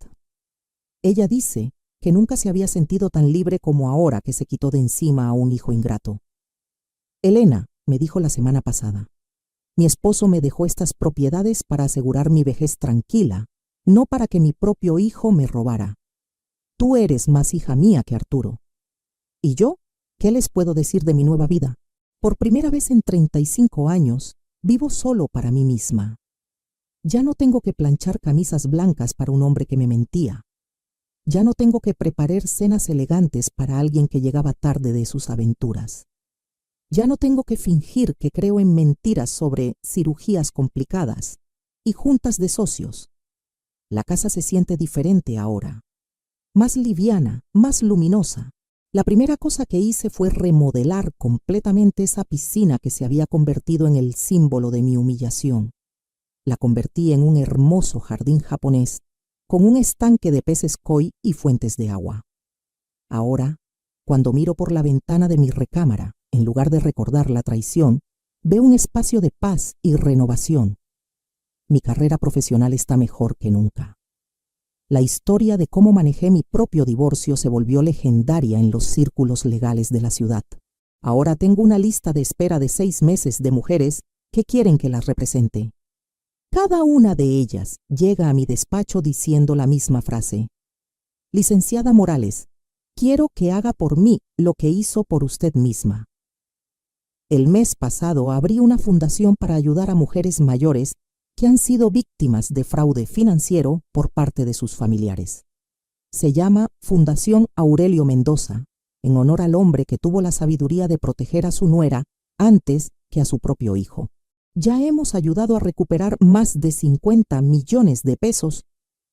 Ella dice que nunca se había sentido tan libre como ahora que se quitó de encima a un hijo ingrato. Elena, me dijo la semana pasada, mi esposo me dejó estas propiedades para asegurar mi vejez tranquila, no para que mi propio hijo me robara. Tú eres más hija mía que Arturo. ¿Y yo? ¿Qué les puedo decir de mi nueva vida? Por primera vez en 35 años, vivo solo para mí misma. Ya no tengo que planchar camisas blancas para un hombre que me mentía. Ya no tengo que preparar cenas elegantes para alguien que llegaba tarde de sus aventuras. Ya no tengo que fingir que creo en mentiras sobre cirugías complicadas y juntas de socios. La casa se siente diferente ahora, más liviana, más luminosa. La primera cosa que hice fue remodelar completamente esa piscina que se había convertido en el símbolo de mi humillación. La convertí en un hermoso jardín japonés con un estanque de peces koi y fuentes de agua. Ahora, cuando miro por la ventana de mi recámara, en lugar de recordar la traición, veo un espacio de paz y renovación. Mi carrera profesional está mejor que nunca. La historia de cómo manejé mi propio divorcio se volvió legendaria en los círculos legales de la ciudad. Ahora tengo una lista de espera de 6 meses de mujeres que quieren que las represente. Cada una de ellas llega a mi despacho diciendo la misma frase. Licenciada Morales, quiero que haga por mí lo que hizo por usted misma. El mes pasado abrí una fundación para ayudar a mujeres mayores que han sido víctimas de fraude financiero por parte de sus familiares. Se llama Fundación Aurelio Mendoza, en honor al hombre que tuvo la sabiduría de proteger a su nuera antes que a su propio hijo. Ya hemos ayudado a recuperar más de 50 millones de pesos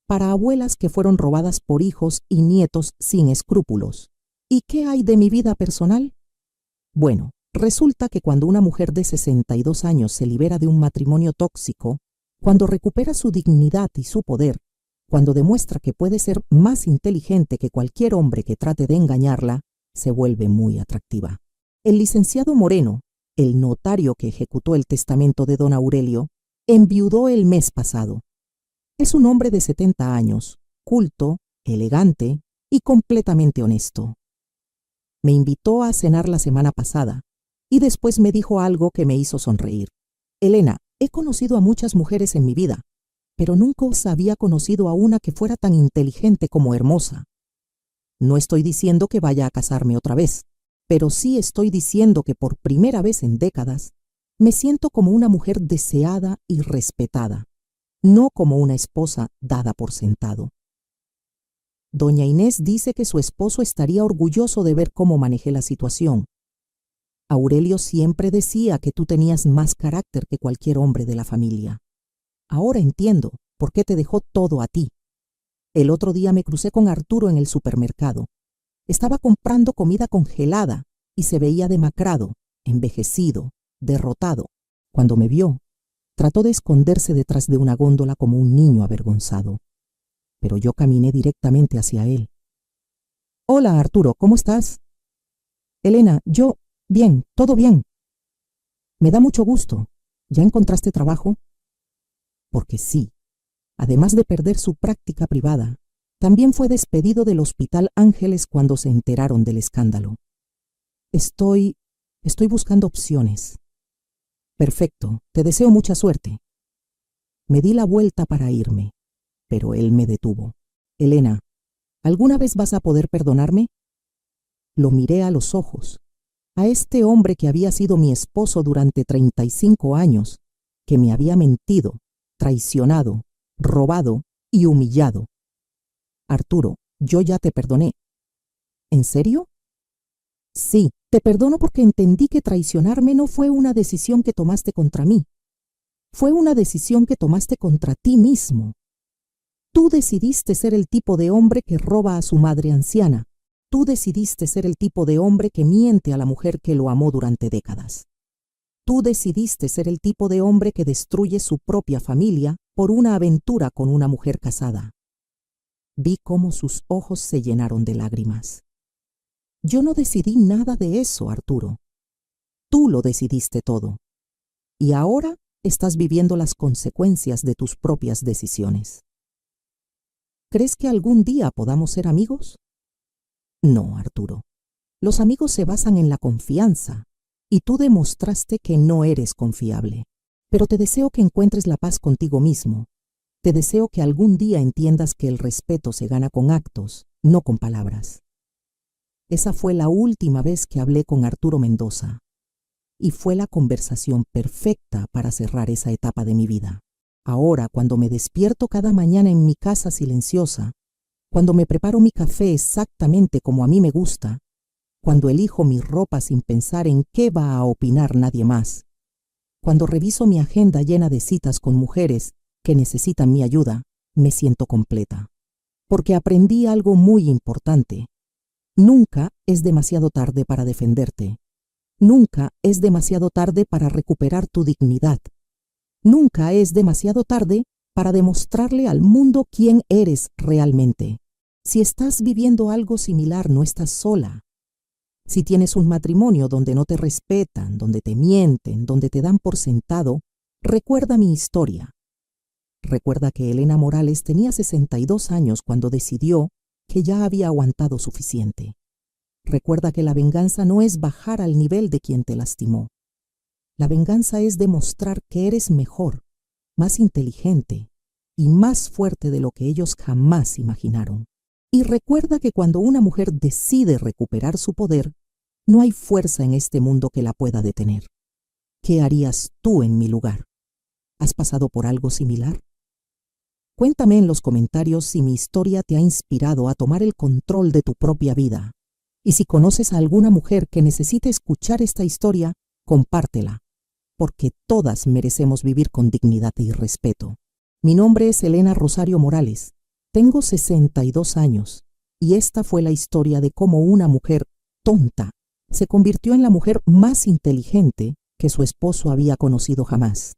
para abuelas que fueron robadas por hijos y nietos sin escrúpulos. ¿Y qué hay de mi vida personal? Bueno, resulta que cuando una mujer de 62 años se libera de un matrimonio tóxico, cuando recupera su dignidad y su poder, cuando demuestra que puede ser más inteligente que cualquier hombre que trate de engañarla, se vuelve muy atractiva. El licenciado Moreno, el notario que ejecutó el testamento de don Aurelio, enviudó el mes pasado. Es un hombre de 70 años, culto, elegante y completamente honesto. Me invitó a cenar la semana pasada y después me dijo algo que me hizo sonreír. Elena, he conocido a muchas mujeres en mi vida, pero nunca os había conocido a una que fuera tan inteligente como hermosa. No estoy diciendo que vaya a casarme otra vez, pero sí estoy diciendo que por primera vez en décadas me siento como una mujer deseada y respetada, no como una esposa dada por sentado. Doña Inés dice que su esposo estaría orgulloso de ver cómo manejé la situación. Aurelio siempre decía que tú tenías más carácter que cualquier hombre de la familia. Ahora entiendo, ¿Por qué te dejó todo a ti? El otro día me crucé con Arturo en el supermercado. Estaba comprando comida congelada y se veía demacrado, envejecido, derrotado. Cuando me vio, trató de esconderse detrás de una góndola como un niño avergonzado. Pero yo caminé directamente hacia él. Hola, Arturo, ¿cómo estás? Elena, bien, todo bien. Me da mucho gusto. ¿Ya encontraste trabajo? Porque sí, además de perder su práctica privada, también fue despedido del Hospital Ángeles cuando se enteraron del escándalo. Estoy buscando opciones. Perfecto, te deseo mucha suerte. Me di la vuelta para irme, pero él me detuvo. Elena, ¿alguna vez vas a poder perdonarme? Lo miré a los ojos, a este hombre que había sido mi esposo durante 35 años, que me había mentido, traicionado, robado y humillado. Arturo, yo ya te perdoné. ¿En serio? Sí, te perdono porque entendí que traicionarme no fue una decisión que tomaste contra mí. Fue una decisión que tomaste contra ti mismo. Tú decidiste ser el tipo de hombre que roba a su madre anciana. Tú decidiste ser el tipo de hombre que miente a la mujer que lo amó durante décadas. Tú decidiste ser el tipo de hombre que destruye su propia familia por una aventura con una mujer casada. Vi cómo sus ojos se llenaron de lágrimas. Yo no decidí nada de eso, Arturo. Tú lo decidiste todo. Y ahora estás viviendo las consecuencias de tus propias decisiones. ¿Crees que algún día podamos ser amigos? No, Arturo. Los amigos se basan en la confianza, y tú demostraste que no eres confiable. Pero te deseo que encuentres la paz contigo mismo. Te deseo que algún día entiendas que el respeto se gana con actos, no con palabras. Esa fue la última vez que hablé con Arturo Mendoza, y fue la conversación perfecta para cerrar esa etapa de mi vida. Ahora, cuando me despierto cada mañana en mi casa silenciosa, cuando me preparo mi café exactamente como a mí me gusta, cuando elijo mi ropa sin pensar en qué va a opinar nadie más, cuando reviso mi agenda llena de citas con mujeres que necesitan mi ayuda, me siento completa. Porque aprendí algo muy importante. Nunca es demasiado tarde para defenderte. Nunca es demasiado tarde para recuperar tu dignidad. Nunca es demasiado tarde para demostrarle al mundo quién eres realmente. Si estás viviendo algo similar, no estás sola. Si tienes un matrimonio donde no te respetan, donde te mienten, donde te dan por sentado, recuerda mi historia. Recuerda que Elena Morales tenía 62 años cuando decidió que ya había aguantado suficiente. Recuerda que la venganza no es bajar al nivel de quien te lastimó. La venganza es demostrar que eres mejor, más inteligente y más fuerte de lo que ellos jamás imaginaron. Y recuerda que cuando una mujer decide recuperar su poder, no hay fuerza en este mundo que la pueda detener. ¿Qué harías tú en mi lugar? ¿Has pasado por algo similar? Cuéntame en los comentarios si mi historia te ha inspirado a tomar el control de tu propia vida. Y si conoces a alguna mujer que necesite escuchar esta historia, compártela, porque todas merecemos vivir con dignidad y respeto. Mi nombre es Elena Rosario Morales. Tengo 62 años y esta fue la historia de cómo una mujer tonta se convirtió en la mujer más inteligente que su esposo había conocido jamás.